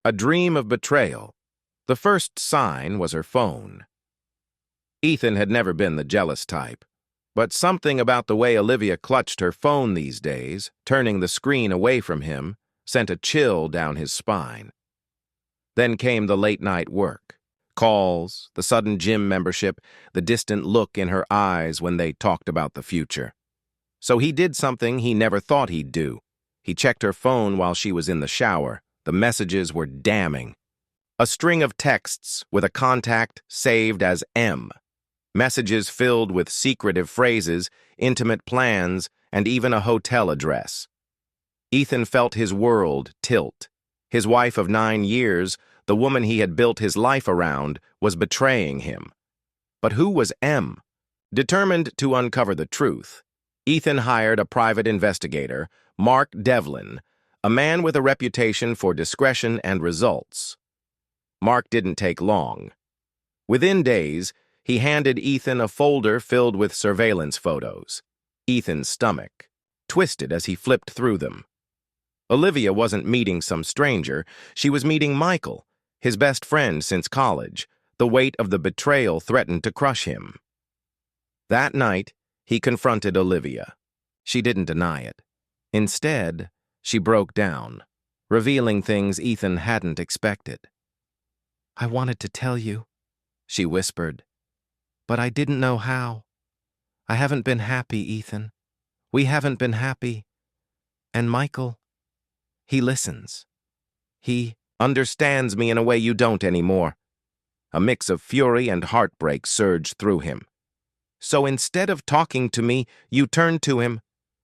A dream of betrayal. The first sign was her phone. Ethan had never been the jealous type, but something about the way Olivia clutched her phone these days, turning the screen away from him, sent a chill down his spine. Then came the late-night work. Calls, the sudden gym membership, the distant look in her eyes when they talked about the future. So he did something he never thought he'd do. He checked her phone while she was in the shower. The messages were damning. A string of texts with a contact saved as M. Messages filled with secretive phrases, intimate plans, and even a hotel address. Ethan felt his world tilt. His wife of 9 years, the woman he had built his life around, was betraying him. But who was M? Determined to uncover the truth, Ethan hired a private investigator, Mark Devlin, a man with a reputation for discretion and results. Mark didn't take long. Within days, he handed Ethan a folder filled with surveillance photos. Ethan's stomach twisted as he flipped through them. Olivia wasn't meeting some stranger. She was meeting Michael, his best friend since college. The weight of the betrayal threatened to crush him. That night, he confronted Olivia. She didn't deny it. Instead, she broke down, revealing things Ethan hadn't expected. "I wanted to tell you," she whispered, "but I didn't know how. I haven't been happy, Ethan. We haven't been happy. And Michael, he listens. He understands me in a way you don't anymore." A mix of fury and heartbreak surged through him. "So instead of talking to me, you turned to him."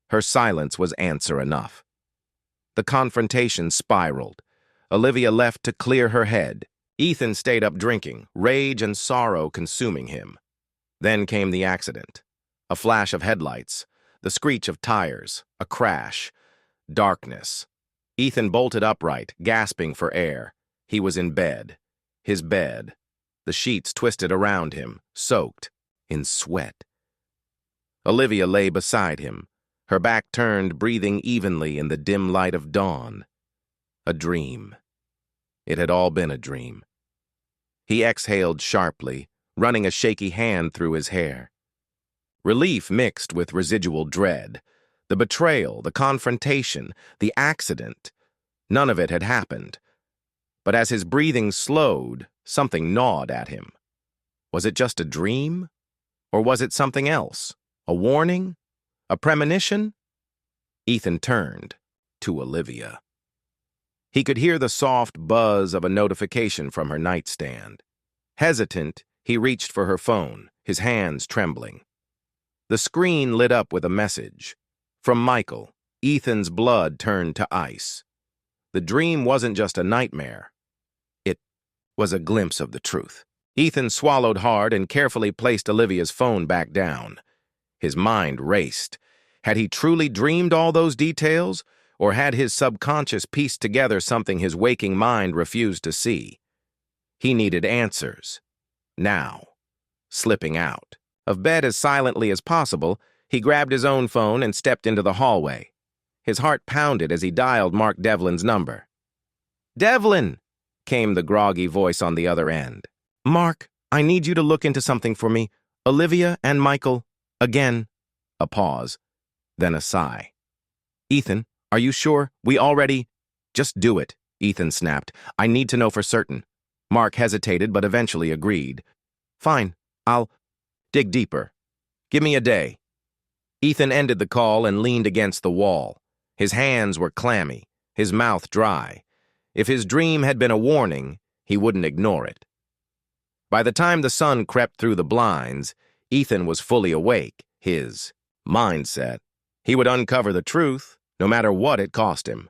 Her silence was answer enough. The confrontation spiraled. Olivia left to clear her head. Ethan stayed up drinking, rage and sorrow consuming him. Then came the accident. A flash of headlights, the screech of tires, a crash, darkness. Ethan bolted upright, gasping for air. He was in bed. His bed. The sheets twisted around him, soaked in sweat. Olivia lay beside him, her back turned, breathing evenly in the dim light of dawn. A dream. It had all been a dream. He exhaled sharply, running a shaky hand through his hair. Relief mixed with residual dread. The betrayal, the confrontation, the accident. None of it had happened. But as his breathing slowed, something gnawed at him. Was it just a dream? Or was it something else? A warning? A premonition? Ethan turned to Olivia. He could hear the soft buzz of a notification from her nightstand. Hesitant, he reached for her phone, his hands trembling. The screen lit up with a message. From Michael. Ethan's blood turned to ice. The dream wasn't just a nightmare. It was a glimpse of the truth. Ethan swallowed hard and carefully placed Olivia's phone back down. His mind raced. Had he truly dreamed all those details, or had his subconscious pieced together something his waking mind refused to see? He needed answers. Now. Slipping out of bed as silently as possible, he grabbed his own phone and stepped into the hallway. His heart pounded as he dialed Mark Devlin's number. "Devlin!" came the groggy voice on the other end. "Mark, I need you to look into something for me. Olivia and Michael, again." A pause, then a sigh. "Ethan, are you sure? We already—" "Just do it," Ethan snapped. "I need to know for certain." Mark hesitated but eventually agreed. "Fine, I'll dig deeper. Give me a day." Ethan ended the call and leaned against the wall. His hands were clammy, his mouth dry. If his dream had been a warning, he wouldn't ignore it. By the time the sun crept through the blinds, Ethan was fully awake, his mindset. He would uncover the truth, no matter what it cost him.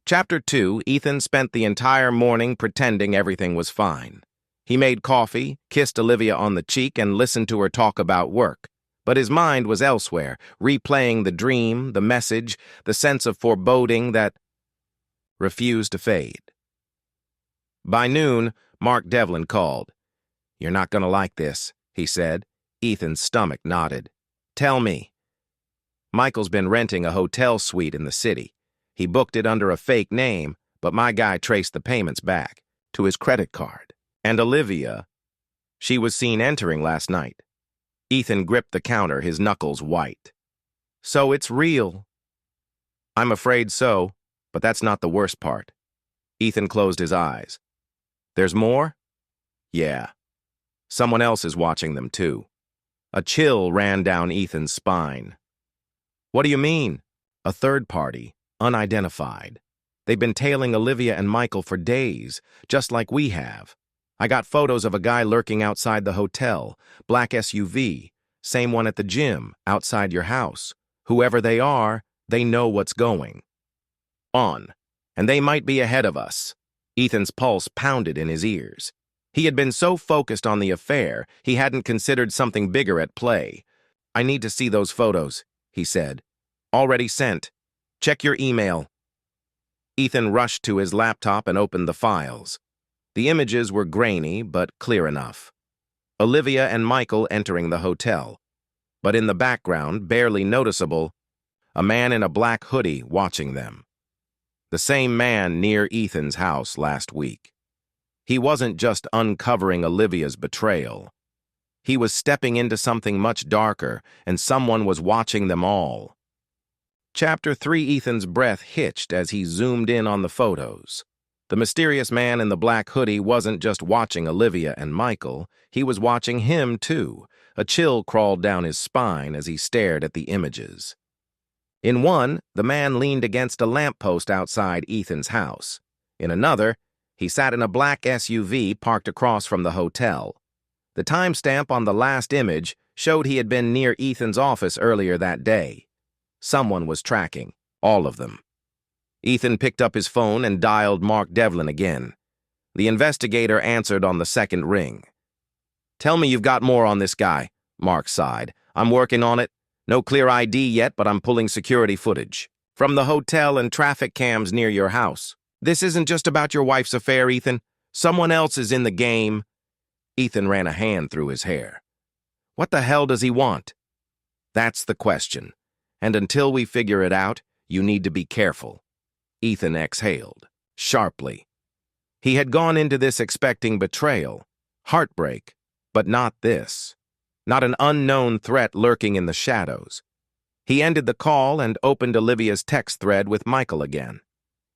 Chapter 2, Ethan spent the entire morning pretending everything was fine. He made coffee, kissed Olivia on the cheek, and listened to her talk about work. But his mind was elsewhere, replaying the dream, the message, the sense of foreboding that refused to fade. By noon, Mark Devlin called. "You're not going to like this," he said. Ethan's stomach knotted. "Tell me." Michael's been renting a hotel suite in the city. He booked it under a fake name, but my guy traced the payments back to his credit card. And Olivia, she was seen entering last night. Ethan gripped the counter, his knuckles white. So it's real. I'm afraid so, but that's not the worst part. Ethan closed his eyes. There's more? Yeah. Someone else is watching them too. A chill ran down Ethan's spine. What do you mean? A third party, unidentified. They've been tailing Olivia and Michael for days, just like we have. I got photos of a guy lurking outside the hotel, black SUV, same one at the gym, outside your house. Whoever they are, they know what's going on, and they might be ahead of us. Ethan's pulse pounded in his ears. He had been so focused on the affair, he hadn't considered something bigger at play. I need to see those photos, he said. Already sent. Check your email. Ethan rushed to his laptop and opened the files. The images were grainy, but clear enough. Olivia and Michael entering the hotel. But in the background, barely noticeable, a man in a black hoodie watching them. The same man near Ethan's house last week. He wasn't just uncovering Olivia's betrayal. He was stepping into something much darker, and someone was watching them all. Chapter 3. Ethan's breath hitched as he zoomed in on the photos. The mysterious man in the black hoodie wasn't just watching Olivia and Michael, he was watching him too. A chill crawled down his spine as he stared at the images. In one, the man leaned against a lamppost outside Ethan's house. In another, he sat in a black SUV parked across from the hotel. The timestamp on the last image showed he had been near Ethan's office earlier that day. Someone was tracking, all of them. Ethan picked up his phone and dialed Mark Devlin again. The investigator answered on the second ring. Tell me you've got more on this guy, Mark sighed. I'm working on it. No clear ID yet, but I'm pulling security footage. From the hotel and traffic cams near your house. This isn't just about your wife's affair, Ethan. Someone else is in the game. Ethan ran a hand through his hair. What the hell does he want? That's the question. And until we figure it out, you need to be careful. Ethan exhaled, sharply. He had gone into this expecting betrayal, heartbreak, but not this. Not an unknown threat lurking in the shadows. He ended the call and opened Olivia's text thread with Michael again.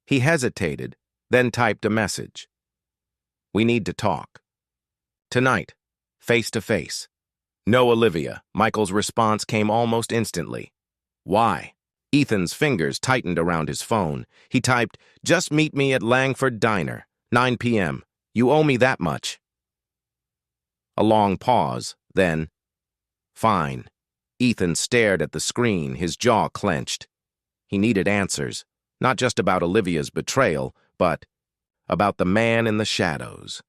He hesitated, then typed a message. We need to talk. Tonight, face to face. No, Olivia. Michael's response came almost instantly. Why? Ethan's fingers tightened around his phone. He typed, just meet me at Langford Diner, 9 p.m. You owe me that much. A long pause, then, fine. Ethan stared at the screen, his jaw clenched. He needed answers, not just about Olivia's betrayal, but about the man in the shadows.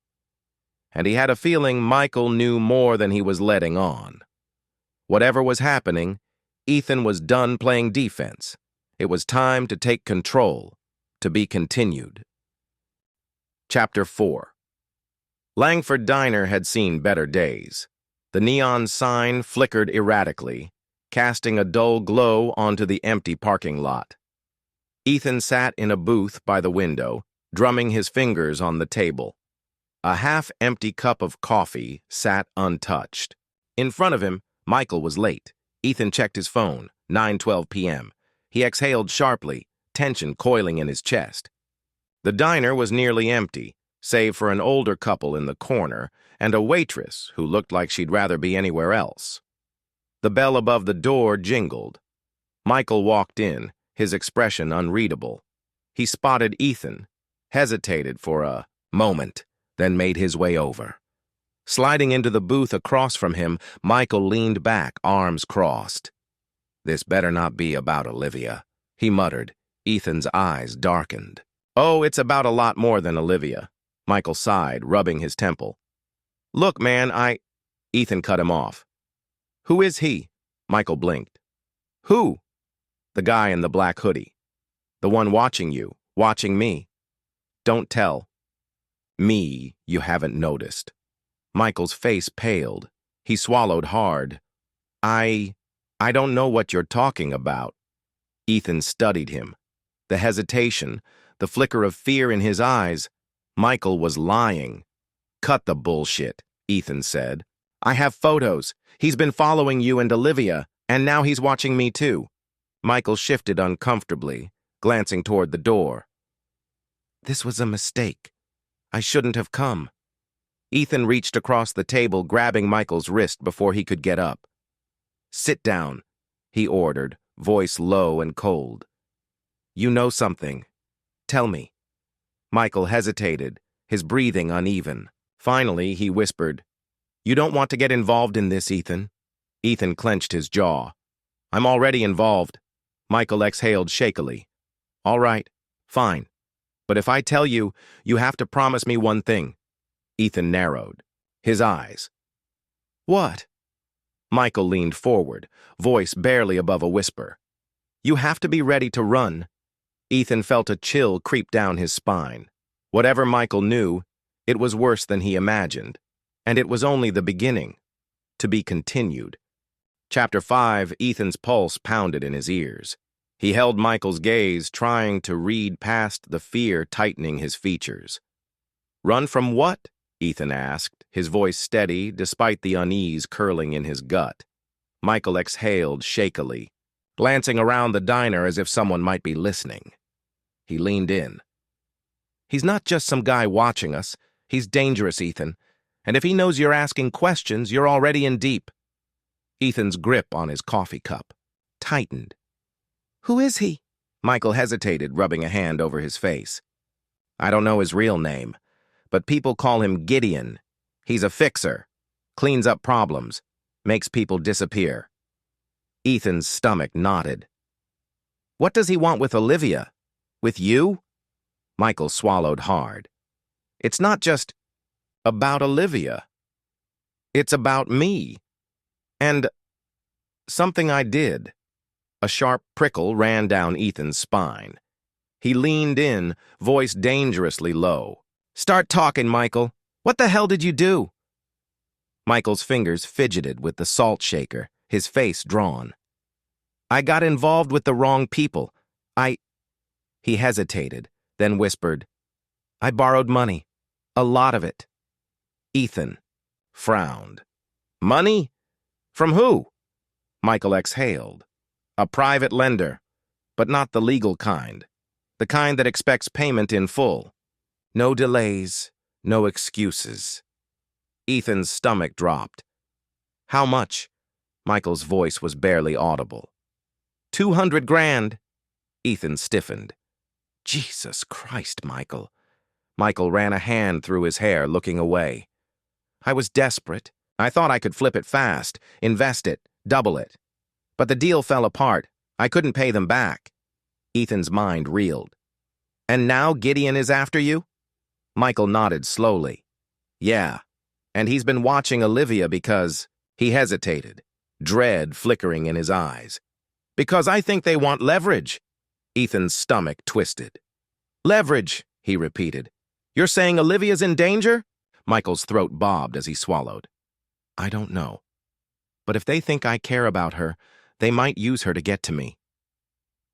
And he had a feeling Michael knew more than he was letting on. Whatever was happening, Ethan was done playing defense. It was time to take control, to be continued. Chapter 4. Langford Diner had seen better days. The neon sign flickered erratically, casting a dull glow onto the empty parking lot. Ethan sat in a booth by the window, drumming his fingers on the table. A half-empty cup of coffee sat untouched. In front of him, Michael was late. Ethan checked his phone, 9:12 p.m. He exhaled sharply, tension coiling in his chest. The diner was nearly empty, save for an older couple in the corner and a waitress who looked like she'd rather be anywhere else. The bell above the door jingled. Michael walked in, his expression unreadable. He spotted Ethan, hesitated for a moment, then made his way over. Sliding into the booth across from him, Michael leaned back, arms crossed. This better not be about Olivia, he muttered. Ethan's eyes darkened. Oh, it's about a lot more than Olivia. Michael sighed, rubbing his temple. Look, man, Ethan cut him off. Who is he? Michael blinked. Who? The guy in the black hoodie. The one watching you, watching me. Don't tell. Me, you haven't noticed. Michael's face paled. He swallowed hard. I don't know what you're talking about. Ethan studied him. The hesitation, the flicker of fear in his eyes. Michael was lying. "Cut the bullshit," Ethan said. "I have photos. He's been following you and Olivia, and now he's watching me too." Michael shifted uncomfortably, glancing toward the door. "This was a mistake. I shouldn't have come." Ethan reached across the table, grabbing Michael's wrist before he could get up. "Sit down," he ordered, voice low and cold. "You know something. Tell me." Michael hesitated, his breathing uneven. Finally, he whispered, "You don't want to get involved in this, Ethan." Ethan clenched his jaw. "I'm already involved." Michael exhaled shakily. "All right, fine. But if I tell you, you have to promise me one thing." Ethan narrowed his eyes. "What?" Michael leaned forward, voice barely above a whisper. "You have to be ready to run." Ethan felt a chill creep down his spine. Whatever Michael knew, it was worse than he imagined, and it was only the beginning. To be continued. Chapter 5, Ethan's pulse pounded in his ears. He held Michael's gaze, trying to read past the fear tightening his features. "Run from what?" Ethan asked, his voice steady despite the unease curling in his gut. Michael exhaled shakily, glancing around the diner as if someone might be listening. He leaned in. "He's not just some guy watching us. He's dangerous, Ethan. And if he knows you're asking questions, you're already in deep." Ethan's grip on his coffee cup tightened. "Who is he?" Michael hesitated, rubbing a hand over his face. "I don't know his real name, but people call him Gideon. He's a fixer, cleans up problems, makes people disappear." Ethan's stomach knotted. "What does he want with Olivia? With you?" Michael swallowed hard. "It's not just about Olivia. It's about me. And something I did." A sharp prickle ran down Ethan's spine. He leaned in, voice dangerously low. "Start talking, Michael. What the hell did you do?" Michael's fingers fidgeted with the salt shaker, his face drawn. "I got involved with the wrong people. He hesitated, then whispered, "I borrowed money. A lot of it." Ethan frowned. "Money? From who?" Michael exhaled. "A private lender, but not the legal kind. The kind that expects payment in full. No delays, no excuses." Ethan's stomach dropped. "How much?" Michael's voice was barely audible. 200 grand. Ethan stiffened. "Jesus Christ, Michael." Michael ran a hand through his hair, looking away. "I was desperate. I thought I could flip it fast, invest it, double it. But the deal fell apart. I couldn't pay them back." Ethan's mind reeled. "And now Gideon is after you?" Michael nodded slowly. "Yeah, and he's been watching Olivia because..." He hesitated, dread flickering in his eyes. "Because I think they want leverage." Ethan's stomach twisted. "Leverage," he repeated. "You're saying Olivia's in danger?" Michael's throat bobbed as he swallowed. "I don't know. But if they think I care about her, they might use her to get to me."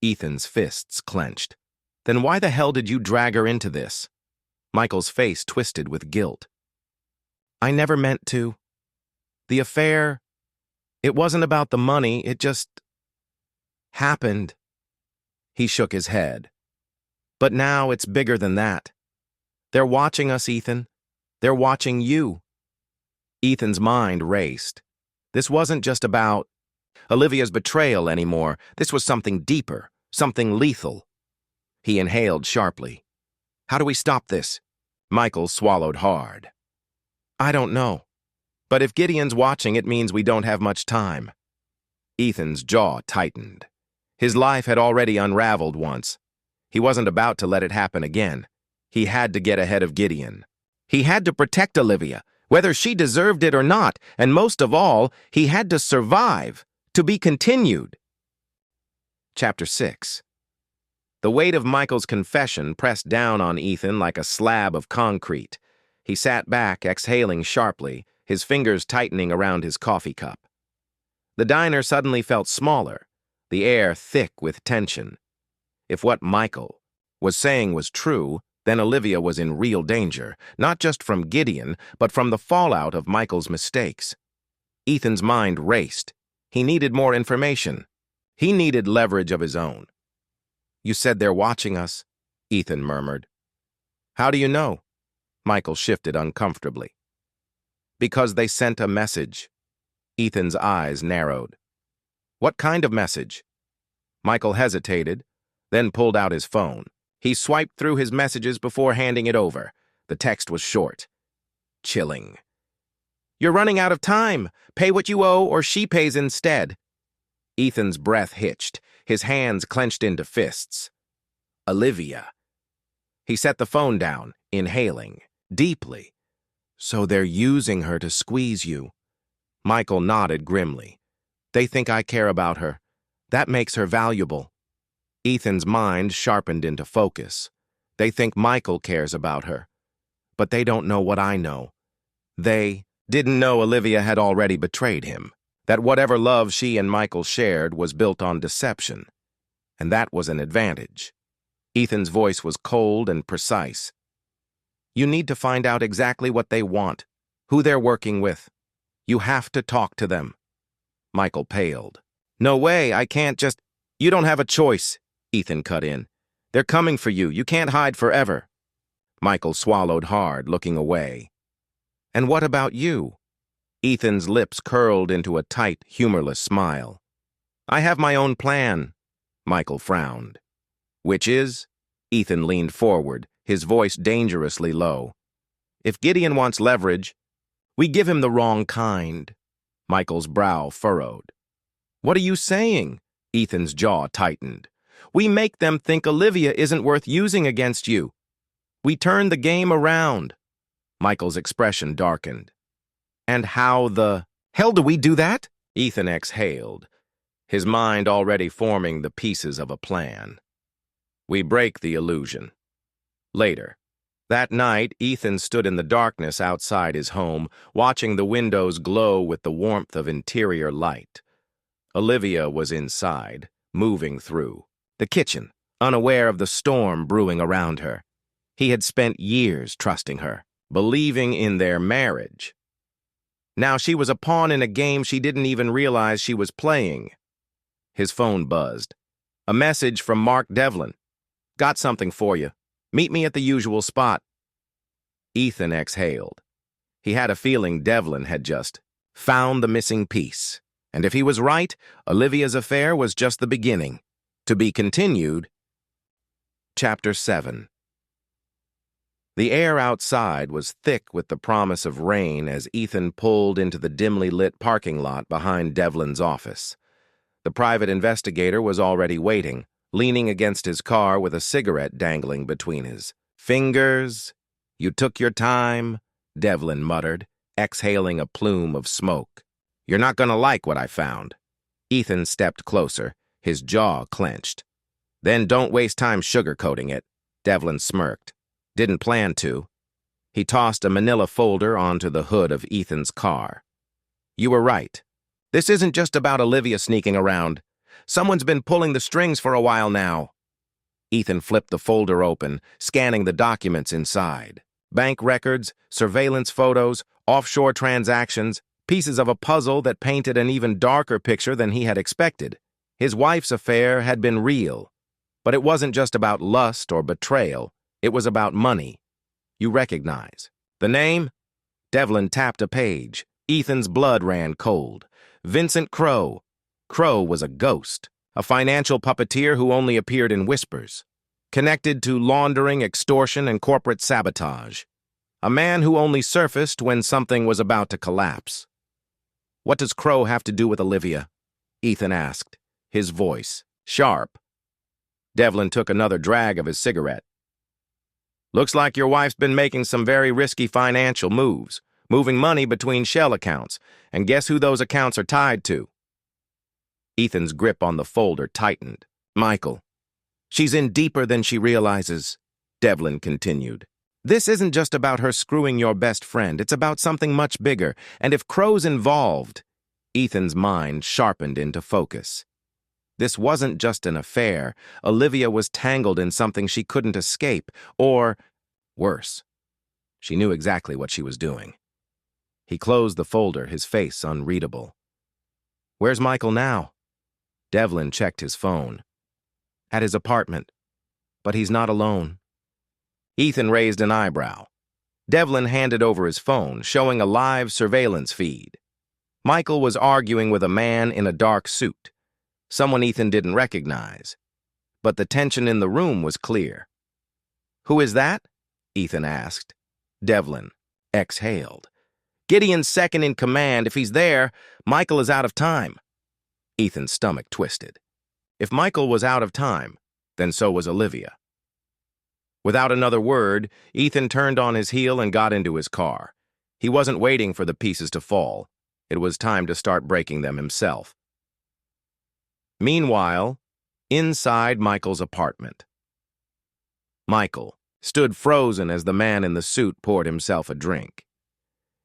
Ethan's fists clenched. "Then why the hell did you drag her into this?" Michael's face twisted with guilt. "I never meant to. The affair, it wasn't about the money, it just happened." He shook his head. "But now it's bigger than that. They're watching us, Ethan. They're watching you." Ethan's mind raced. This wasn't just about Olivia's betrayal anymore. This was something deeper, something lethal. He inhaled sharply. "How do we stop this?" Michael swallowed hard. "I don't know. But if Gideon's watching, it means we don't have much time." Ethan's jaw tightened. His life had already unraveled once. He wasn't about to let it happen again. He had to get ahead of Gideon. He had to protect Olivia, whether she deserved it or not, and most of all, he had to survive, to be continued. Chapter 6. The weight of Michael's confession pressed down on Ethan like a slab of concrete. He sat back, exhaling sharply, his fingers tightening around his coffee cup. The diner suddenly felt smaller, the air thick with tension. If what Michael, was saying was true, then Olivia was in real danger, not just from Gideon, but from the fallout of Michael's mistakes. Ethan's mind raced. He needed more information. He needed leverage of his own. "You said they're watching us," Ethan murmured. "How do you know?" Michael shifted uncomfortably. "Because they sent a message." Ethan's eyes narrowed. "What kind of message?" Michael hesitated, then pulled out his phone. He swiped through his messages before handing it over. The text was short. Chilling. "You're running out of time. Pay what you owe or she pays instead." Ethan's breath hitched, his hands clenched into fists. Olivia. He set the phone down, inhaling, deeply. "So they're using her to squeeze you." Michael nodded grimly. "They think I care about her. That makes her valuable." Ethan's mind sharpened into focus. "They think Michael cares about her. But they don't know what I know. They didn't know Olivia had already betrayed him, that whatever love she and Michael shared was built on deception. And that was an advantage." Ethan's voice was cold and precise. "You need to find out exactly what they want, who they're working with. You have to talk to them." Michael paled. "No way, I can't just—" "You don't have a choice," Ethan cut in. "They're coming for you. You can't hide forever." Michael swallowed hard, looking away. "And what about you?" Ethan's lips curled into a tight, humorless smile. "I have my own plan." Michael frowned. "Which is?" Ethan leaned forward, his voice dangerously low. "If Gideon wants leverage, we give him the wrong kind." Michael's brow furrowed. "What are you saying?" Ethan's jaw tightened. "We make them think Olivia isn't worth using against you. We turn the game around." Michael's expression darkened. "And how the hell do we do that?" Ethan exhaled, his mind already forming the pieces of a plan. "We break the illusion." Later. That night, Ethan stood in the darkness outside his home, watching the windows glow with the warmth of interior light. Olivia was inside, moving through the kitchen, unaware of the storm brewing around her. He had spent years trusting her, believing in their marriage. Now she was a pawn in a game she didn't even realize she was playing. His phone buzzed. A message from Mark Devlin. "Got something for you. Meet me at the usual spot." Ethan exhaled. He had a feeling Devlin had just found the missing piece. And if he was right, Olivia's affair was just the beginning. To be continued. Chapter 7. The air outside was thick with the promise of rain as Ethan pulled into the dimly lit parking lot behind Devlin's office. The private investigator was already waiting, leaning against his car with a cigarette dangling between his fingers. "You took your time," Devlin muttered, exhaling a plume of smoke. "You're not going to like what I found." Ethan stepped closer, his jaw clenched. "Then don't waste time sugarcoating it," Devlin smirked. "Didn't plan to." He tossed a manila folder onto the hood of Ethan's car. "You were right. This isn't just about Olivia sneaking around. Someone's been pulling the strings for a while now." Ethan flipped the folder open, scanning the documents inside. Bank records, surveillance photos, offshore transactions, pieces of a puzzle that painted an even darker picture than he had expected. His wife's affair had been real. But it wasn't just about lust or betrayal. It was about money. "You recognize the name?" Devlin tapped a page. Ethan's blood ran cold. Vincent Crow. Crow was a ghost, a financial puppeteer who only appeared in whispers. Connected to laundering, extortion, and corporate sabotage. A man who only surfaced when something was about to collapse. "What does Crow have to do with Olivia?" Ethan asked, his voice sharp. Devlin took another drag of his cigarette. "Looks like your wife's been making some very risky financial moves, moving money between shell accounts, and guess who those accounts are tied to?" Ethan's grip on the folder tightened. "Michael. She's in deeper than she realizes," Devlin continued. "This isn't just about her screwing your best friend. It's about something much bigger, and if Crow's involved..." Ethan's mind sharpened into focus. This wasn't just an affair. Olivia was tangled in something she couldn't escape, or, worse, she knew exactly what she was doing. He closed the folder, his face unreadable. Where's Michael now? Devlin checked his phone. At his apartment. But he's not alone. Ethan raised an eyebrow. Devlin handed over his phone, showing a live surveillance feed. Michael was arguing with a man in a dark suit, someone Ethan didn't recognize. But the tension in the room was clear. Who is that? Ethan asked. Devlin exhaled. Gideon's second in command. If he's there, Michael is out of time. Ethan's stomach twisted. If Michael was out of time, then so was Olivia. Without another word, Ethan turned on his heel and got into his car. He wasn't waiting for the pieces to fall. It was time to start breaking them himself. Meanwhile, inside Michael's apartment. Michael stood frozen as the man in the suit poured himself a drink.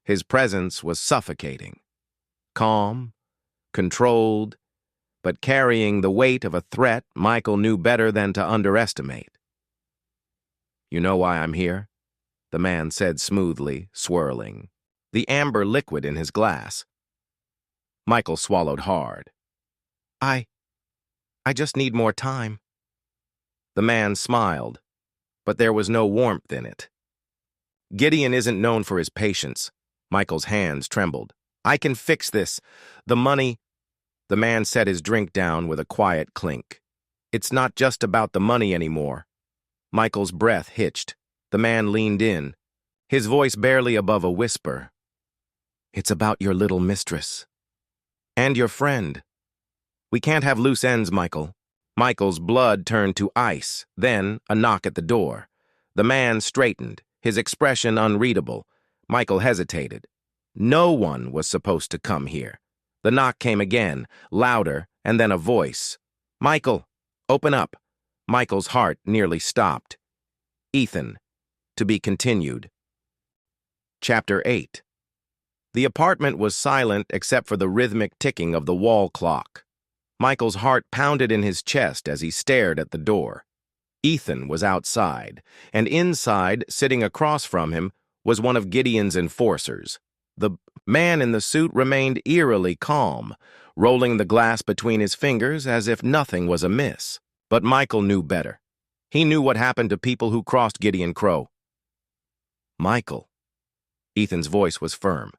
His presence was suffocating. Calm, controlled, but carrying the weight of a threat Michael knew better than to underestimate. You know why I'm here? The man said smoothly, swirling, the amber liquid in his glass. Michael swallowed hard. I just need more time. The man smiled, but there was no warmth in it. Gideon isn't known for his patience. Michael's hands trembled. I can fix this. The money... The man set his drink down with a quiet clink. It's not just about the money anymore. Michael's breath hitched. The man leaned in, his voice barely above a whisper. It's about your little mistress. And your friend. We can't have loose ends, Michael. Michael's blood turned to ice, then a knock at the door. The man straightened, his expression unreadable. Michael hesitated. No one was supposed to come here. The knock came again, louder, and then a voice. Michael, open up. Michael's heart nearly stopped. Ethan, to be continued. Chapter 8. The apartment was silent except for the rhythmic ticking of the wall clock. Michael's heart pounded in his chest as he stared at the door. Ethan was outside, and inside, sitting across from him, was one of Gideon's enforcers. The man in the suit remained eerily calm, rolling the glass between his fingers as if nothing was amiss. But Michael knew better. He knew what happened to people who crossed Gideon Crow. Michael. Ethan's voice was firm.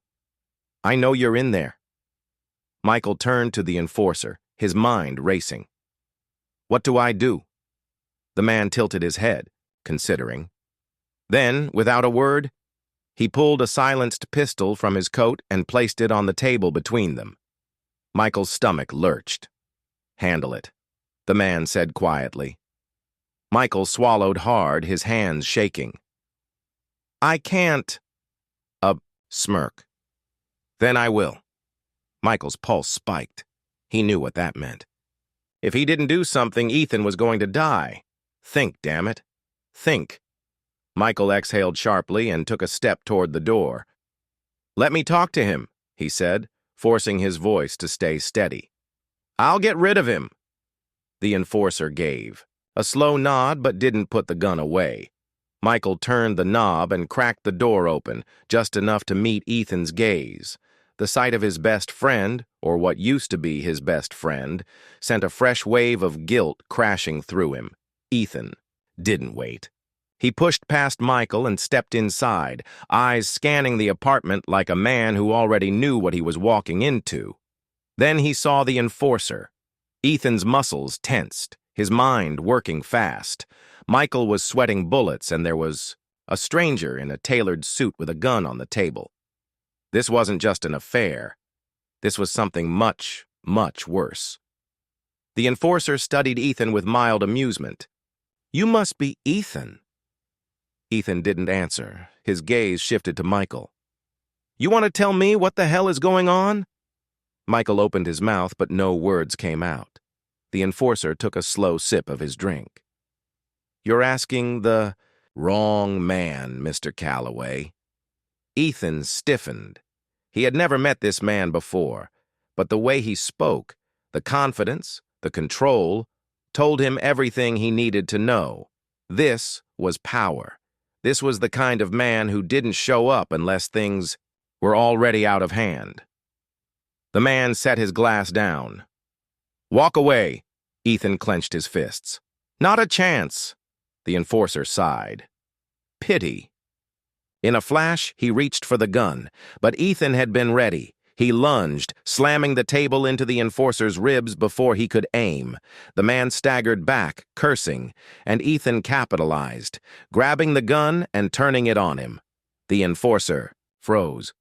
I know you're in there. Michael turned to the enforcer, his mind racing. What do I do? The man tilted his head, considering. Then, without a word, he pulled a silenced pistol from his coat and placed it on the table between them. Michael's stomach lurched. Handle it, the man said quietly. Michael swallowed hard, his hands shaking. I can't. A smirk. Then I will. Michael's pulse spiked. He knew what that meant. If he didn't do something, Ethan was going to die. Think, damn it. Think. Michael exhaled sharply and took a step toward the door. Let me talk to him, he said, forcing his voice to stay steady. I'll get rid of him. The enforcer gave. A slow nod, but didn't put the gun away. Michael turned the knob and cracked the door open, just enough to meet Ethan's gaze. The sight of his best friend, or what used to be his best friend, sent a fresh wave of guilt crashing through him. Ethan didn't wait. He pushed past Michael and stepped inside, eyes scanning the apartment like a man who already knew what he was walking into. Then he saw the enforcer. Ethan's muscles tensed, his mind working fast. Michael was sweating bullets, and there was a stranger in a tailored suit with a gun on the table. This wasn't just an affair. This was something much, much worse. The enforcer studied Ethan with mild amusement. You must be Ethan. Ethan didn't answer. His gaze shifted to Michael. You want to tell me what the hell is going on? Michael opened his mouth, but no words came out. The enforcer took a slow sip of his drink. You're asking the wrong man, Mr. Calloway. Ethan stiffened. He had never met this man before, but the way he spoke, the confidence, The control told him everything he needed to know. This was power. This was the kind of man who didn't show up unless things were already out of hand. The man set his glass down. "Walk away," Ethan clenched his fists. "Not a chance," the enforcer sighed. Pity. In a flash, he reached for the gun, but Ethan had been ready. He lunged, slamming the table into the enforcer's ribs before he could aim. The man staggered back, cursing, and Ethan capitalized, grabbing the gun and turning it on him. The enforcer froze.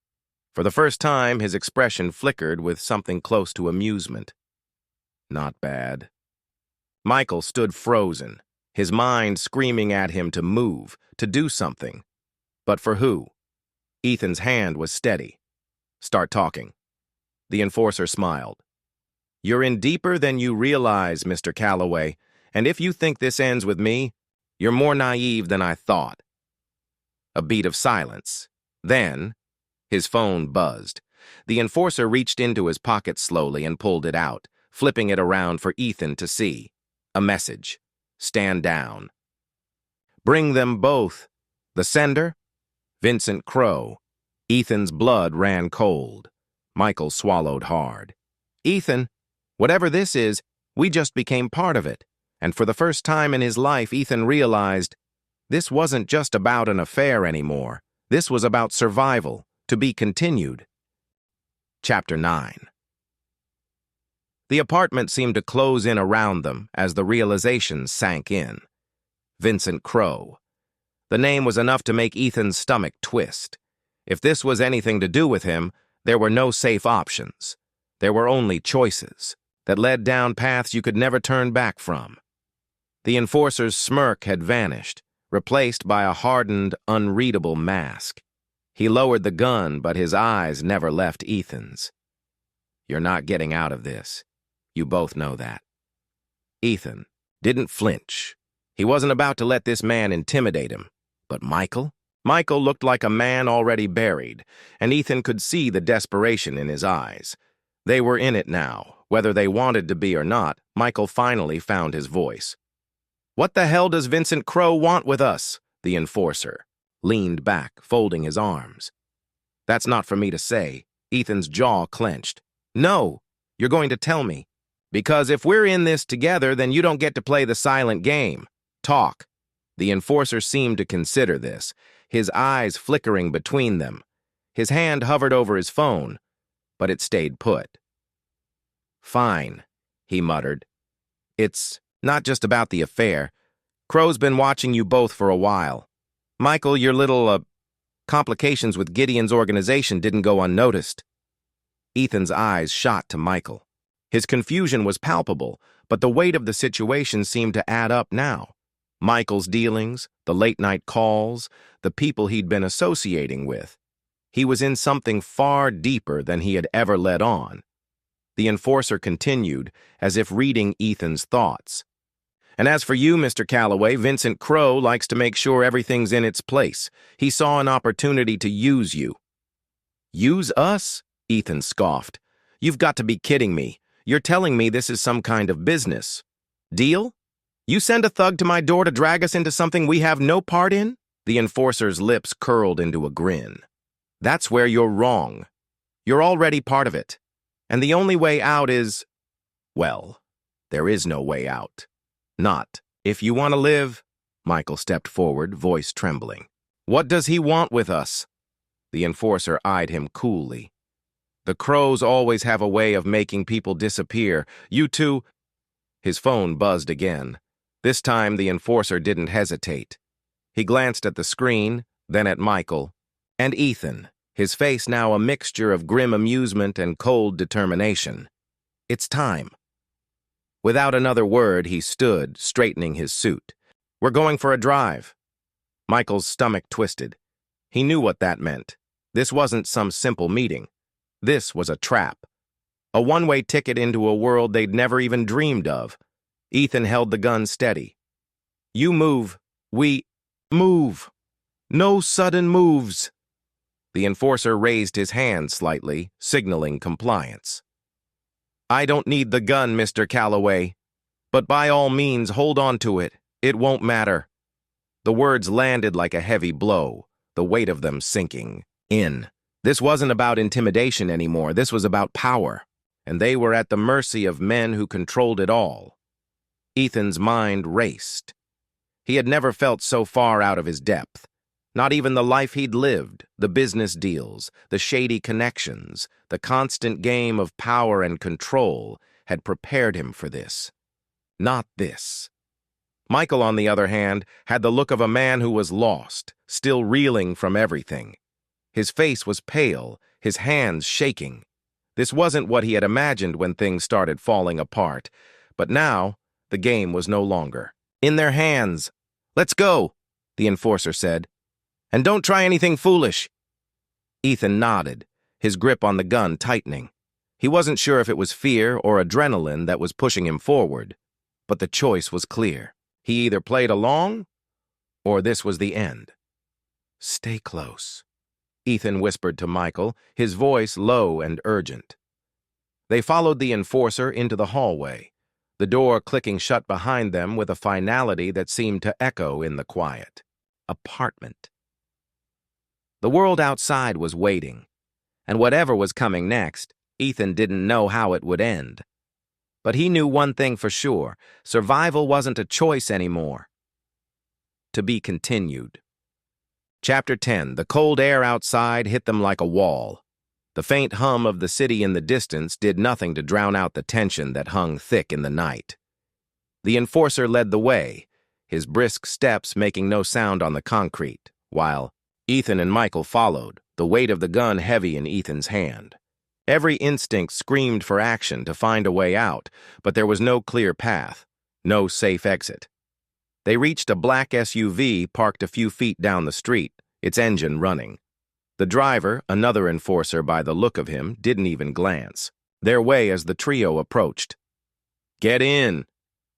For the first time, his expression flickered with something close to amusement. Not bad. Michael stood frozen, his mind screaming at him to move, to do something. But for who? Ethan's hand was steady. "Start talking." The enforcer smiled. "You're in deeper than you realize, Mr. Calloway, and if you think this ends with me, you're more naive than I thought." A beat of silence. Then, his phone buzzed. The enforcer reached into his pocket slowly and pulled it out, flipping it around for Ethan to see. A message. "Stand down." "Bring them both." The sender? Vincent Crowe. Ethan's blood ran cold. Michael swallowed hard. "Ethan, whatever this is, we just became part of it." And for the first time in his life, Ethan realized this wasn't just about an affair anymore. This was about survival, to be continued. Chapter 9. The apartment seemed to close in around them as the realization sank in. Vincent Crowe. The name was enough to make Ethan's stomach twist. If this was anything to do with him, there were no safe options. There were only choices that led down paths you could never turn back from. The enforcer's smirk had vanished, replaced by a hardened, unreadable mask. He lowered the gun, but his eyes never left Ethan's. "You're not getting out of this. You both know that." Ethan didn't flinch. He wasn't about to let this man intimidate him. But Michael? Michael looked like a man already buried, and Ethan could see the desperation in his eyes. They were in it now. Whether they wanted to be or not, Michael finally found his voice. "What the hell does Vincent Crowe want with us?" The enforcer leaned back, folding his arms. "That's not for me to say." Ethan's jaw clenched. "No, you're going to tell me. Because if we're in this together, then you don't get to play the silent game. Talk." The enforcer seemed to consider this, his eyes flickering between them. His hand hovered over his phone, but it stayed put. "Fine," he muttered. "It's not just about the affair. Crowe's been watching you both for a while. Michael, your little, complications with Gideon's organization didn't go unnoticed." Ethan's eyes shot to Michael. His confusion was palpable, but the weight of the situation seemed to add up now. Michael's dealings, the late-night calls, the people he'd been associating with. He was in something far deeper than he had ever let on. The enforcer continued, as if reading Ethan's thoughts. "And as for you, Mr. Calloway, Vincent Crowe likes to make sure everything's in its place. He saw an opportunity to use you." "Use us?" Ethan scoffed. "You've got to be kidding me. You're telling me this is some kind of business. Deal? You send a thug to my door to drag us into something we have no part in?" The enforcer's lips curled into a grin. "That's where you're wrong. You're already part of it. And the only way out is... well, there is no way out. Not if you want to live." Michael stepped forward, voice trembling. "What does he want with us?" The enforcer eyed him coolly. "The Crows always have a way of making people disappear. You two..." His phone buzzed again. This time, the enforcer didn't hesitate. He glanced at the screen, then at Michael, and Ethan, his face now a mixture of grim amusement and cold determination. "It's time." Without another word, he stood, straightening his suit. "We're going for a drive." Michael's stomach twisted. He knew what that meant. This wasn't some simple meeting. This was a trap. A one-way ticket into a world they'd never even dreamed of. Ethan held the gun steady. "You move. We move. No sudden moves." The enforcer raised his hand slightly, signaling compliance. I don't need the gun, Mr. Calloway. But by all means, hold on to it. It won't matter. The words landed like a heavy blow, the weight of them sinking in. This wasn't about intimidation anymore. This was about power. And they were at the mercy of men who controlled it all. Ethan's mind raced. He had never felt so far out of his depth. Not even the life he'd lived, the business deals, the shady connections, the constant game of power and control had prepared him for this. Not this. Michael, on the other hand, had the look of a man who was lost, still reeling from everything. His face was pale, his hands shaking. This wasn't what he had imagined when things started falling apart, but now the game was no longer in their hands. "Let's go," the enforcer said. "And don't try anything foolish." Ethan nodded, his grip on the gun tightening. He wasn't sure if it was fear or adrenaline that was pushing him forward, but the choice was clear. He either played along, or this was the end. "Stay close," Ethan whispered to Michael, his voice low and urgent. They followed the enforcer into the hallway, the door clicking shut behind them with a finality that seemed to echo in the quiet. Apartment. The world outside was waiting, and whatever was coming next, Ethan didn't know how it would end. But he knew one thing for sure: survival wasn't a choice anymore. To be continued. Chapter 10. The cold air outside hit them like a wall. The faint hum of the city in the distance did nothing to drown out the tension that hung thick in the night. The enforcer led the way, his brisk steps making no sound on the concrete, while Ethan and Michael followed, the weight of the gun heavy in Ethan's hand. Every instinct screamed for action to find a way out, but there was no clear path, no safe exit. They reached a black SUV parked a few feet down the street, its engine running. The driver, another enforcer by the look of him, didn't even glance their way as the trio approached. "Get in,"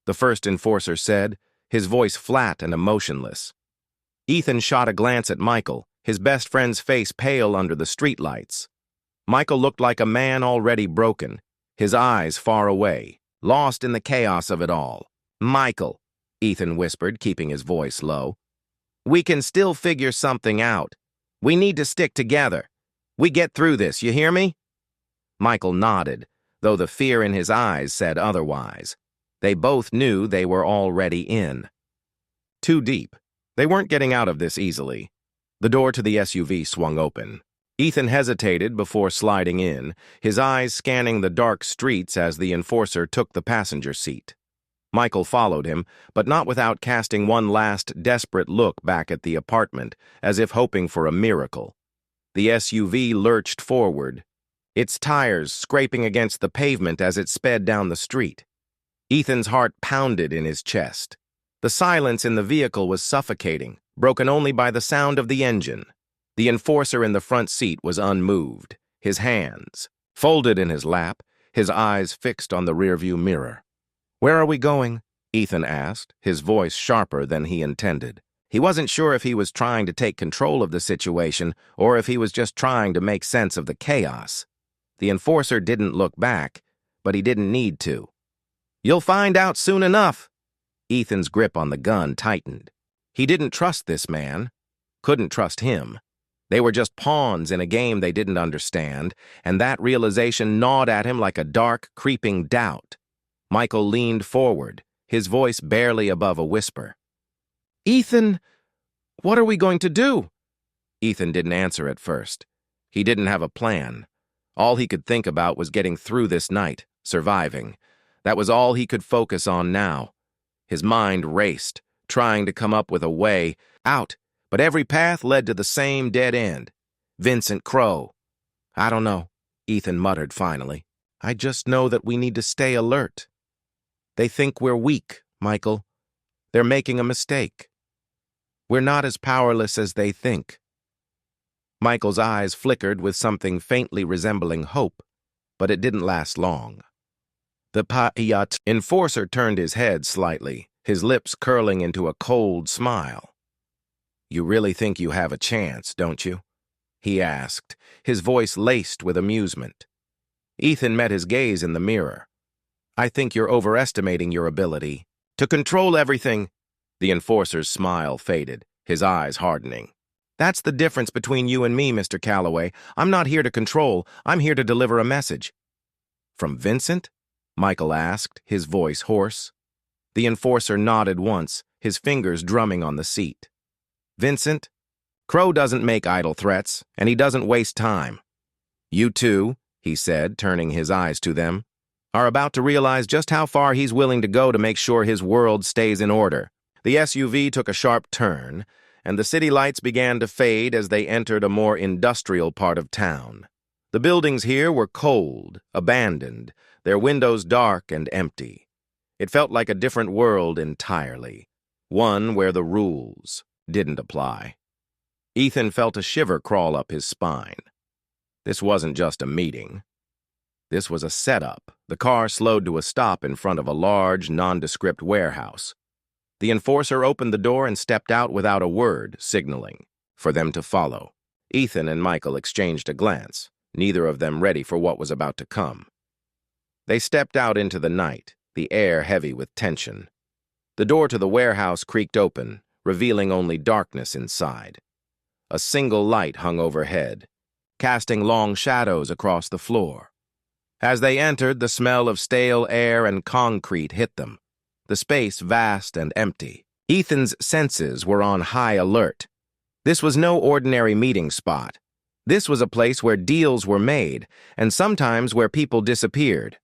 the first enforcer said, his voice flat and emotionless. Ethan shot a glance at Michael, his best friend's face pale under the streetlights. Michael looked like a man already broken, his eyes far away, lost in the chaos of it all. "Michael," Ethan whispered, keeping his voice low, "we can still figure something out. We need to stick together. We get through this, you hear me?" Michael nodded, though the fear in his eyes said otherwise. They both knew they were already in. Too deep. They weren't getting out of this easily. The door to the SUV swung open. Ethan hesitated before sliding in, his eyes scanning the dark streets as the enforcer took the passenger seat. Michael followed him, but not without casting one last desperate look back at the apartment, as if hoping for a miracle. The SUV lurched forward, its tires scraping against the pavement as it sped down the street. Ethan's heart pounded in his chest. The silence in the vehicle was suffocating, broken only by the sound of the engine. The enforcer in the front seat was unmoved, his hands folded in his lap, his eyes fixed on the rearview mirror. "Where are we going?" Ethan asked, his voice sharper than he intended. He wasn't sure if he was trying to take control of the situation or if he was just trying to make sense of the chaos. The enforcer didn't look back, but he didn't need to. "You'll find out soon enough." Ethan's grip on the gun tightened. He didn't trust this man, couldn't trust him. They were just pawns in a game they didn't understand, and that realization gnawed at him like a dark, creeping doubt. Michael leaned forward, his voice barely above a whisper. "Ethan, what are we going to do?" Ethan didn't answer at first. He didn't have a plan. All he could think about was getting through this night, surviving. That was all he could focus on now. His mind raced, trying to come up with a way out, but every path led to the same dead end. Vincent Crow. "I don't know," Ethan muttered finally. "I just know that we need to stay alert. They think we're weak, Michael. They're making a mistake. We're not as powerless as they think." Michael's eyes flickered with something faintly resembling hope, but it didn't last long. The enforcer turned his head slightly, his lips curling into a cold smile. "You really think you have a chance, don't you?" he asked, his voice laced with amusement. Ethan met his gaze in the mirror. I think you're overestimating your ability to control everything. The enforcer's smile faded, his eyes hardening. That's the difference between you and me, Mr. Calloway. I'm not here to control. I'm here to deliver a message. From Vincent? Michael asked, his voice hoarse. The enforcer nodded once, his fingers drumming on the seat. Vincent? Crow doesn't make idle threats, and he doesn't waste time. You two, he said, turning his eyes to them, are about to realize just how far he's willing to go to make sure his world stays in order. The SUV took a sharp turn, and the city lights began to fade as they entered a more industrial part of town. The buildings here were cold, abandoned, their windows dark and empty. It felt like a different world entirely, one where the rules didn't apply. Ethan felt a shiver crawl up his spine. This wasn't just a meeting. This was a setup. The car slowed to a stop in front of a large, nondescript warehouse. The enforcer opened the door and stepped out without a word, signaling for them to follow. Ethan and Michael exchanged a glance, neither of them ready for what was about to come. They stepped out into the night, the air heavy with tension. The door to the warehouse creaked open, revealing only darkness inside. A single light hung overhead, casting long shadows across the floor. As they entered, the smell of stale air and concrete hit them, the space vast and empty. Ethan's senses were on high alert. This was no ordinary meeting spot. This was a place where deals were made, and sometimes where people disappeared.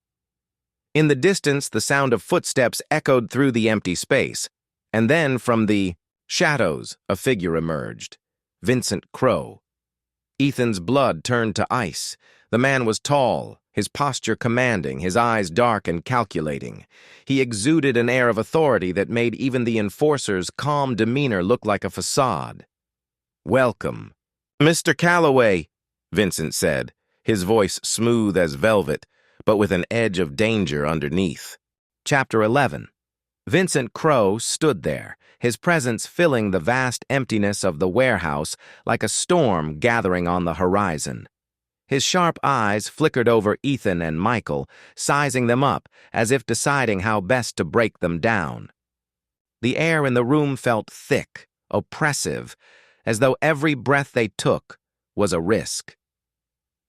In the distance, the sound of footsteps echoed through the empty space, and then from the shadows, a figure emerged. Vincent Crow. Ethan's blood turned to ice. The man was tall, his posture commanding, his eyes dark and calculating. He exuded an air of authority that made even the enforcer's calm demeanor look like a facade. Welcome. Mr. Calloway, Vincent said, his voice smooth as velvet, but with an edge of danger underneath. Chapter 11. Vincent Crow stood there, his presence filling the vast emptiness of the warehouse like a storm gathering on the horizon. His sharp eyes flickered over Ethan and Michael, sizing them up as if deciding how best to break them down. The air in the room felt thick, oppressive, as though every breath they took was a risk.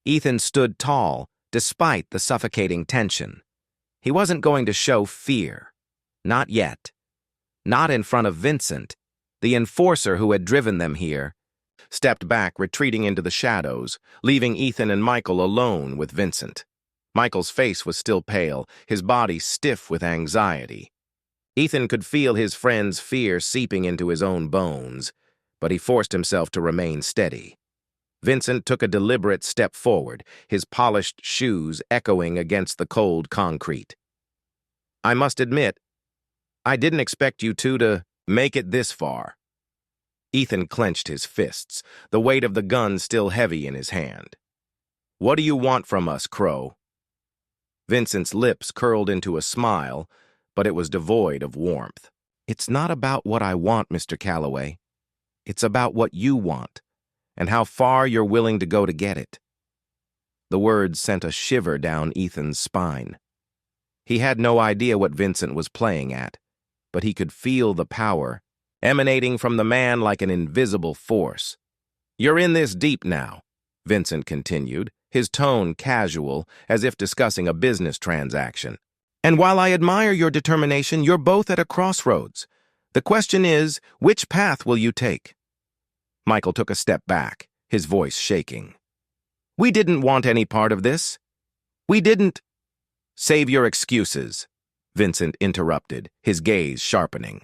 Ethan stood tall, despite the suffocating tension. He wasn't going to show fear. Not yet. Not in front of Vincent, the enforcer who had driven them here, stepped back, retreating into the shadows, leaving Ethan and Michael alone with Vincent. Michael's face was still pale, his body stiff with anxiety. Ethan could feel his friend's fear seeping into his own bones, but he forced himself to remain steady. Vincent took a deliberate step forward, his polished shoes echoing against the cold concrete. I must admit, I didn't expect you two to make it this far. Ethan clenched his fists, the weight of the gun still heavy in his hand. What do you want from us, Crow? Vincent's lips curled into a smile, but it was devoid of warmth. It's not about what I want, Mr. Calloway. It's about what you want, and how far you're willing to go to get it. The words sent a shiver down Ethan's spine. He had no idea what Vincent was playing at, but he could feel the power emanating from the man like an invisible force. You're in this deep now, Vincent continued, his tone casual, as if discussing a business transaction. And while I admire your determination, you're both at a crossroads. The question is, which path will you take? Michael took a step back, his voice shaking. We didn't want any part of this. We didn't. Save your excuses, Vincent interrupted, his gaze sharpening.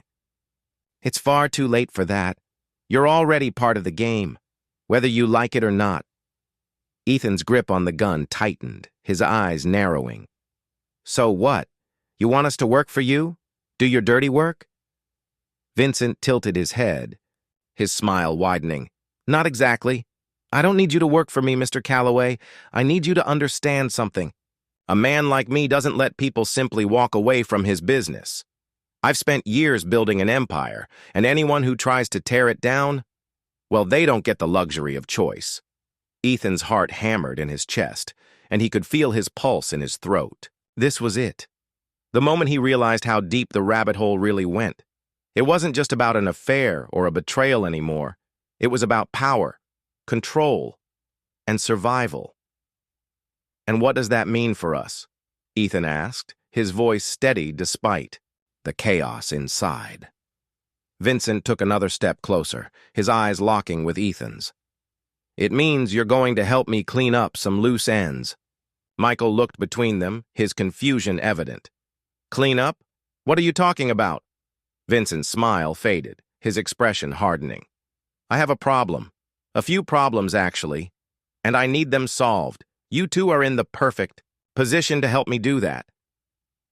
It's far too late for that. You're already part of the game, whether you like it or not. Ethan's grip on the gun tightened, his eyes narrowing. So what? You want us to work for you? Do your dirty work? Vincent tilted his head, his smile widening. Not exactly. I don't need you to work for me, Mr. Calloway. I need you to understand something. A man like me doesn't let people simply walk away from his business. I've spent years building an empire, and anyone who tries to tear it down, well, they don't get the luxury of choice. Ethan's heart hammered in his chest, and he could feel his pulse in his throat. This was it. The moment he realized how deep the rabbit hole really went. It wasn't just about an affair or a betrayal anymore. It was about power, control, and survival. "And what does that mean for us?" Ethan asked, his voice steady despite the chaos inside. Vincent took another step closer, his eyes locking with Ethan's. "It means you're going to help me clean up some loose ends." Michael looked between them, his confusion evident. "Clean up? What are you talking about?" Vincent's smile faded, his expression hardening. "I have a problem. A few problems, actually. And I need them solved. You two are in the perfect position to help me do that."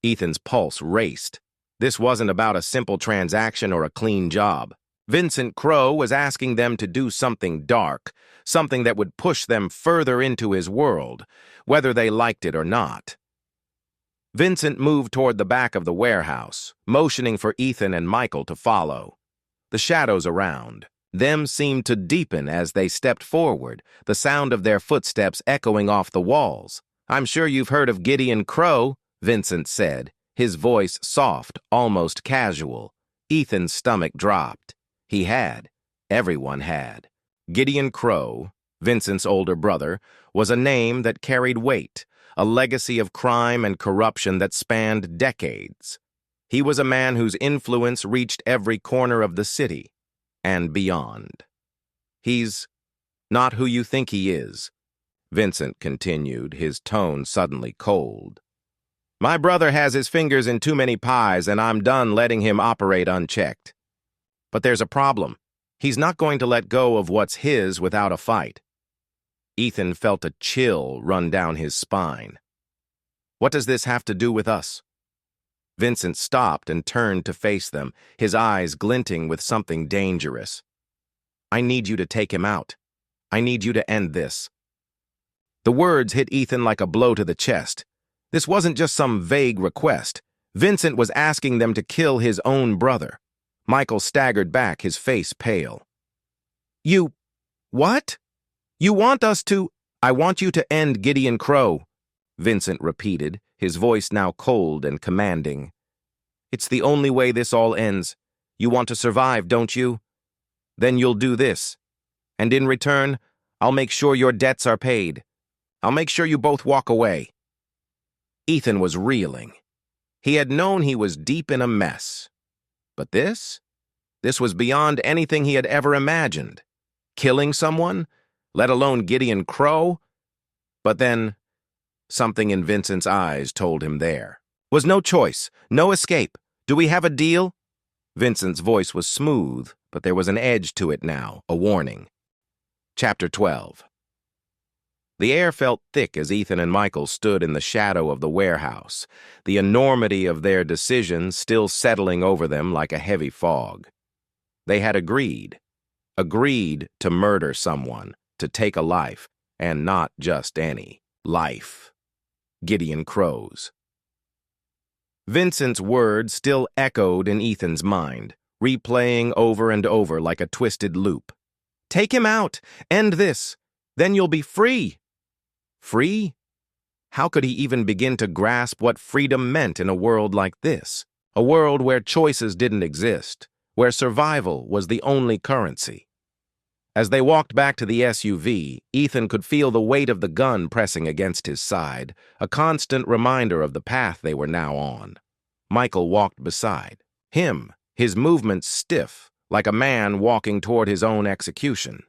Ethan's pulse raced. This wasn't about a simple transaction or a clean job. Vincent Crowe was asking them to do something dark, something that would push them further into his world, whether they liked it or not. Vincent moved toward the back of the warehouse, motioning for Ethan and Michael to follow. The shadows around them seemed to deepen as they stepped forward, the sound of their footsteps echoing off the walls. "I'm sure you've heard of Gideon Crowe," Vincent said, his voice soft, almost casual. Ethan's stomach dropped. He had. Everyone had. Gideon Crowe, Vincent's older brother, was a name that carried weight, a legacy of crime and corruption that spanned decades. He was a man whose influence reached every corner of the city and beyond. "He's not who you think he is," Vincent continued, his tone suddenly cold. "My brother has his fingers in too many pies, and I'm done letting him operate unchecked. But there's a problem. He's not going to let go of what's his without a fight." Ethan felt a chill run down his spine. "What does this have to do with us?" Vincent stopped and turned to face them, his eyes glinting with something dangerous. "I need you to take him out. I need you to end this." The words hit Ethan like a blow to the chest. This wasn't just some vague request. Vincent was asking them to kill his own brother. Michael staggered back, his face pale. "You... what? You want us to—" "I want you to end Gideon Crowe," Vincent repeated, his voice now cold and commanding. "It's the only way this all ends. You want to survive, don't you? Then you'll do this. And in return, I'll make sure your debts are paid. I'll make sure you both walk away." Ethan was reeling. He had known he was deep in a mess. But this was beyond anything he had ever imagined. Killing someone, let alone Gideon Crowe? But then, something in Vincent's eyes told him there was no choice, no escape. "Do we have a deal?" Vincent's voice was smooth, but there was an edge to it now, a warning. Chapter 12. The air felt thick as Ethan and Michael stood in the shadow of the warehouse, the enormity of their decision still settling over them like a heavy fog. They had agreed to murder someone, to take a life, and not just any life. Gideon Crowe's. Vincent's words still echoed in Ethan's mind, replaying over and over like a twisted loop. "Take him out! End this! Then you'll be free!" Free? How could he even begin to grasp what freedom meant in a world like this? A world where choices didn't exist, where survival was the only currency. As they walked back to the SUV, Ethan could feel the weight of the gun pressing against his side, a constant reminder of the path they were now on. Michael walked beside him, his movements stiff, like a man walking toward his own execution.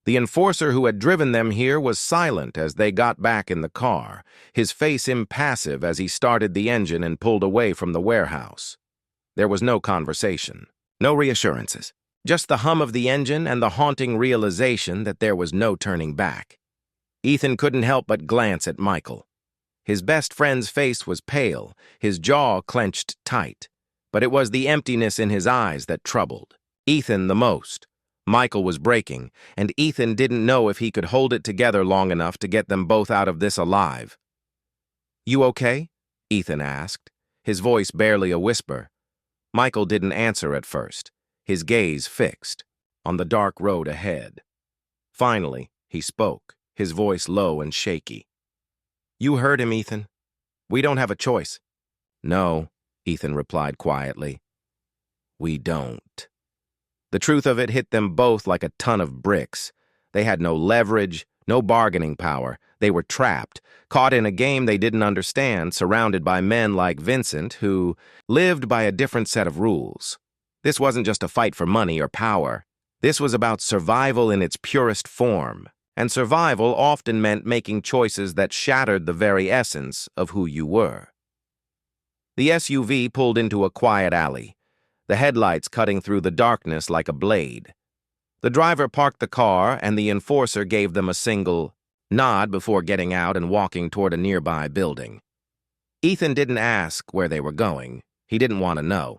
The enforcer who had driven them here was silent as they got back in the car, his face impassive as he started the engine and pulled away from the warehouse. There was no conversation, no reassurances, just the hum of the engine and the haunting realization that there was no turning back. Ethan couldn't help but glance at Michael. His best friend's face was pale, his jaw clenched tight, but it was the emptiness in his eyes that troubled Ethan the most. Michael was breaking, and Ethan didn't know if he could hold it together long enough to get them both out of this alive. "You okay?" Ethan asked, his voice barely a whisper. Michael didn't answer at first, his gaze fixed on the dark road ahead. Finally, he spoke, his voice low and shaky. You heard him, Ethan. We don't have a choice. No, Ethan replied quietly. We don't. The truth of it hit them both like a ton of bricks. They had no leverage, no bargaining power. They were trapped, caught in a game they didn't understand, surrounded by men like Vincent who lived by a different set of rules. This wasn't just a fight for money or power. This was about survival in its purest form, and survival often meant making choices that shattered the very essence of who you were. The SUV pulled into a quiet alley, the headlights cutting through the darkness like a blade. The driver parked the car, and the enforcer gave them a single nod before getting out and walking toward a nearby building. Ethan didn't ask where they were going. He didn't want to know.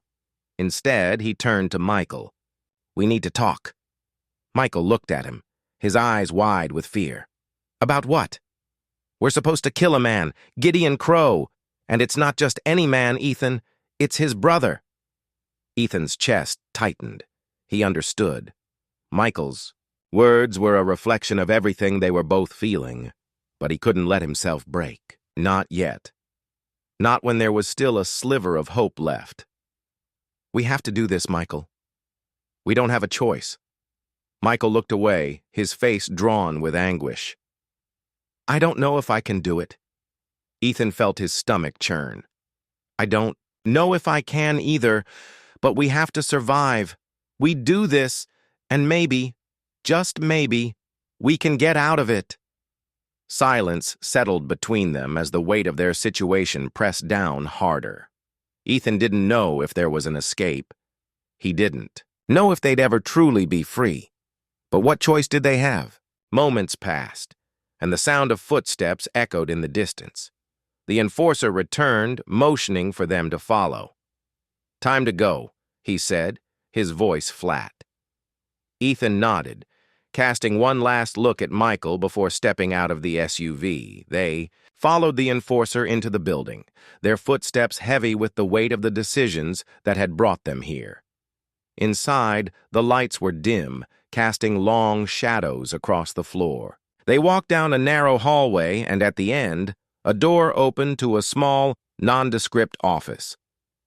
Instead, he turned to Michael. We need to talk. Michael looked at him, his eyes wide with fear. About what? We're supposed to kill a man, Gideon Crow. And it's not just any man, Ethan. It's his brother. Ethan's chest tightened. He understood. Michael's words were a reflection of everything they were both feeling, but he couldn't let himself break. Not yet. Not when there was still a sliver of hope left. We have to do this, Michael. We don't have a choice. Michael looked away, his face drawn with anguish. I don't know if I can do it. Ethan felt his stomach churn. I don't know if I can either, but we have to survive. We do this, and maybe, just maybe, we can get out of it. Silence settled between them as the weight of their situation pressed down harder. Ethan didn't know if there was an escape. He didn't know if they'd ever truly be free. But what choice did they have? Moments passed, and the sound of footsteps echoed in the distance. The enforcer returned, motioning for them to follow. Time to go, he said, his voice flat. Ethan nodded, casting one last look at Michael before stepping out of the SUV. They followed the enforcer into the building, their footsteps heavy with the weight of the decisions that had brought them here. Inside, the lights were dim, casting long shadows across the floor. They walked down a narrow hallway, and at the end, a door opened to a small, nondescript office.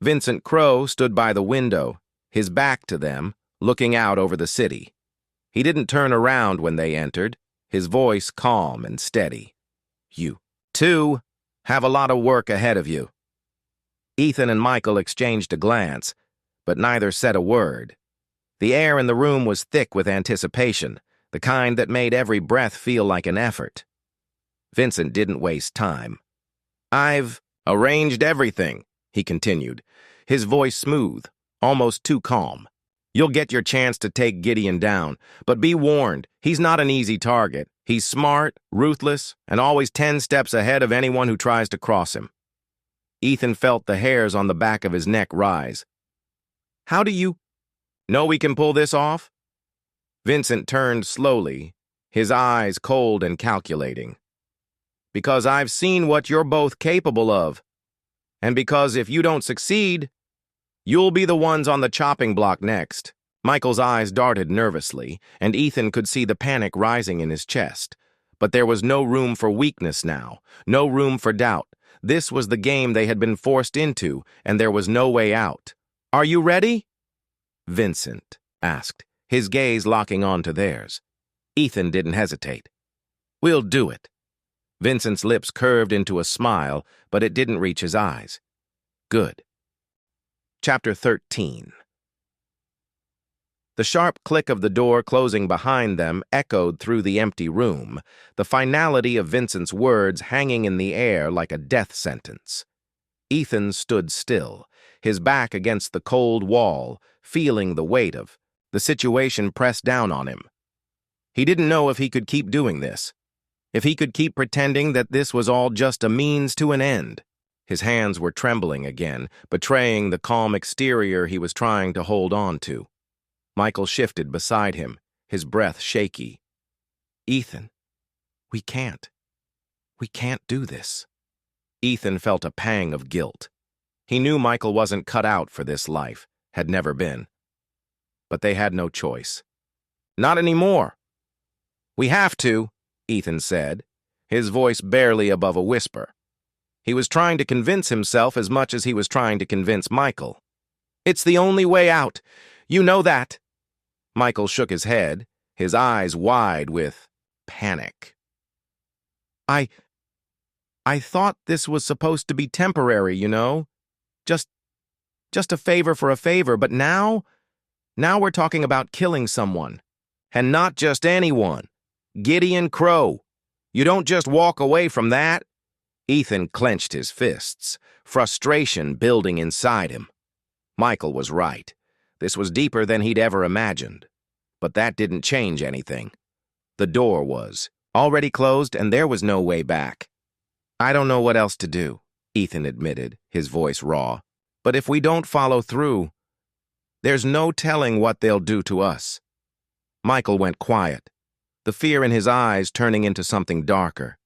Vincent Crow stood by the window, his back to them, looking out over the city. He didn't turn around when they entered, his voice calm and steady. You, too, have a lot of work ahead of you. Ethan and Michael exchanged a glance, but neither said a word. The air in the room was thick with anticipation, the kind that made every breath feel like an effort. Vincent didn't waste time. I've arranged everything, he continued, his voice smooth, almost too calm. You'll get your chance to take Gideon down, but be warned, he's not an easy target. He's smart, ruthless, and always 10 steps ahead of anyone who tries to cross him. Ethan felt the hairs on the back of his neck rise. How do you know we can pull this off? Vincent turned slowly, his eyes cold and calculating. Because I've seen what you're both capable of. And because if you don't succeed, you'll be the ones on the chopping block next. Michael's eyes darted nervously, and Ethan could see the panic rising in his chest. But there was no room for weakness now, no room for doubt. This was the game they had been forced into, and there was no way out. Are you ready? Vincent asked, his gaze locking onto theirs. Ethan didn't hesitate. We'll do it. Vincent's lips curved into a smile, but it didn't reach his eyes. Good. Chapter 13. The sharp click of the door closing behind them echoed through the empty room, the finality of Vincent's words hanging in the air like a death sentence. Ethan stood still, his back against the cold wall, feeling the weight of the situation pressed down on him. He didn't know if he could keep doing this, if he could keep pretending that this was all just a means to an end. His hands were trembling again, betraying the calm exterior he was trying to hold on to. Michael shifted beside him, his breath shaky. Ethan, we can't do this. Ethan felt a pang of guilt. He knew Michael wasn't cut out for this life, had never been. But they had no choice. Not anymore. We have to, Ethan said, his voice barely above a whisper. He was trying to convince himself as much as he was trying to convince Michael. "It's the only way out. You know that." Michael shook his head, his eyes wide with panic. I thought this was supposed to be temporary, you know? Just a favor for a favor, but now we're talking about killing someone. And not just anyone. Gideon Crow. You don't just walk away from that." Ethan clenched his fists, frustration building inside him. Michael was right. This was deeper than he'd ever imagined. But that didn't change anything. The door was already closed, and there was no way back. "I don't know what else to do," Ethan admitted, his voice raw. "But if we don't follow through, there's no telling what they'll do to us." Michael went quiet, the fear in his eyes turning into something darker.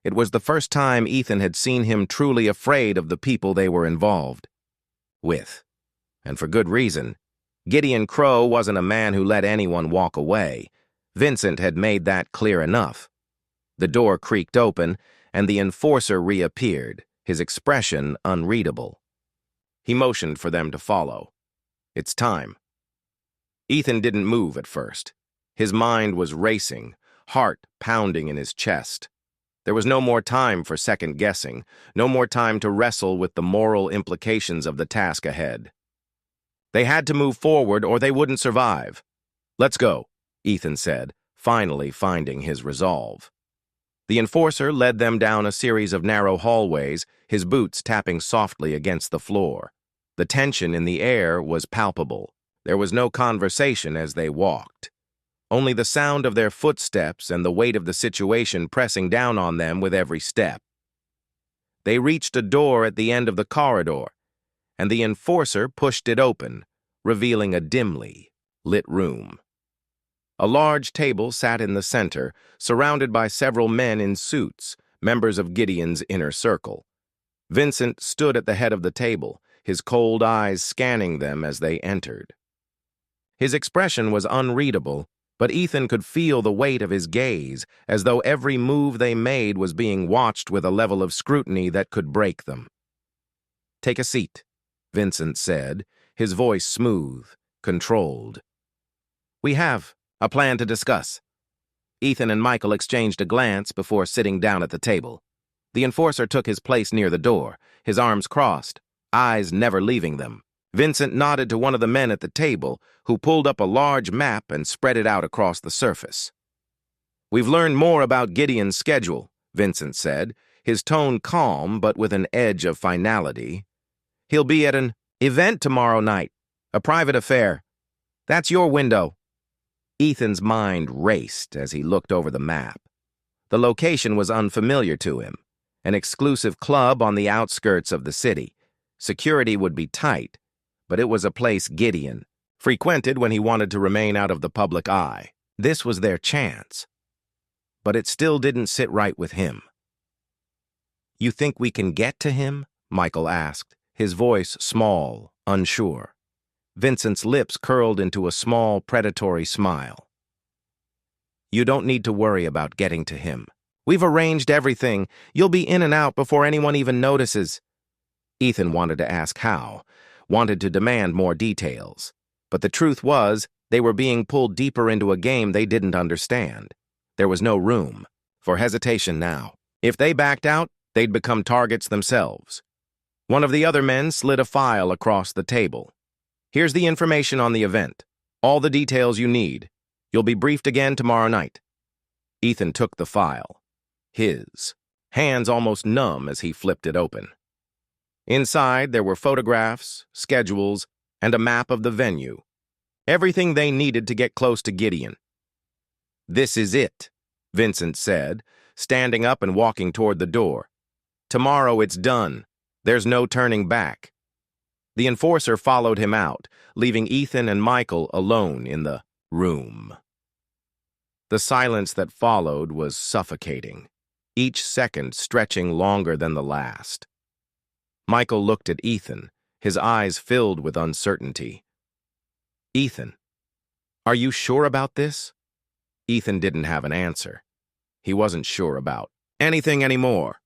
It was the first time Ethan had seen him truly afraid of the people they were involved with. And for good reason. Gideon Crow wasn't a man who let anyone walk away. Vincent had made that clear enough. The door creaked open, and the enforcer reappeared, his expression unreadable. He motioned for them to follow. "It's time." Ethan didn't move at first. His mind was racing, heart pounding in his chest. There was no more time for second-guessing, no more time to wrestle with the moral implications of the task ahead. They had to move forward or they wouldn't survive. "Let's go," Ethan said, finally finding his resolve. The enforcer led them down a series of narrow hallways, his boots tapping softly against the floor. The tension in the air was palpable. There was no conversation as they walked. Only the sound of their footsteps and the weight of the situation pressing down on them with every step. They reached a door at the end of the corridor, and the enforcer pushed it open, revealing a dimly lit room. A large table sat in the center, surrounded by several men in suits, members of Gideon's inner circle. Vincent stood at the head of the table, his cold eyes scanning them as they entered. His expression was unreadable, but Ethan could feel the weight of his gaze, as though every move they made was being watched with a level of scrutiny that could break them. "Take a seat," Vincent said, his voice smooth, controlled. "We have a plan to discuss." Ethan and Michael exchanged a glance before sitting down at the table. The enforcer took his place near the door, his arms crossed, eyes never leaving them. Vincent nodded to one of the men at the table, who pulled up a large map and spread it out across the surface. "We've learned more about Gideon's schedule," Vincent said, his tone calm but with an edge of finality. "He'll be at an event tomorrow night, a private affair. That's your window." Ethan's mind raced as he looked over the map. The location was unfamiliar to him, an exclusive club on the outskirts of the city. Security would be tight, but it was a place Gideon frequented when he wanted to remain out of the public eye. This was their chance. But it still didn't sit right with him. "You think we can get to him?" Michael asked, his voice small, unsure. Vincent's lips curled into a small, predatory smile. "You don't need to worry about getting to him. We've arranged everything. You'll be in and out before anyone even notices." Ethan wanted to ask how, wanted to demand more details. But the truth was, they were being pulled deeper into a game they didn't understand. There was no room for hesitation now. If they backed out, they'd become targets themselves. One of the other men slid a file across the table. "Here's the information on the event. All the details you need. You'll be briefed again tomorrow night." Ethan took the file. His hands almost numb as he flipped it open. Inside, there were photographs, schedules, and a map of the venue. Everything they needed to get close to Gideon. "This is it," Vincent said, standing up and walking toward the door. "Tomorrow it's done. There's no turning back." The enforcer followed him out, leaving Ethan and Michael alone in the room. The silence that followed was suffocating, each second stretching longer than the last. Michael looked at Ethan, his eyes filled with uncertainty. "Ethan, are you sure about this?" Ethan didn't have an answer. He wasn't sure about anything anymore.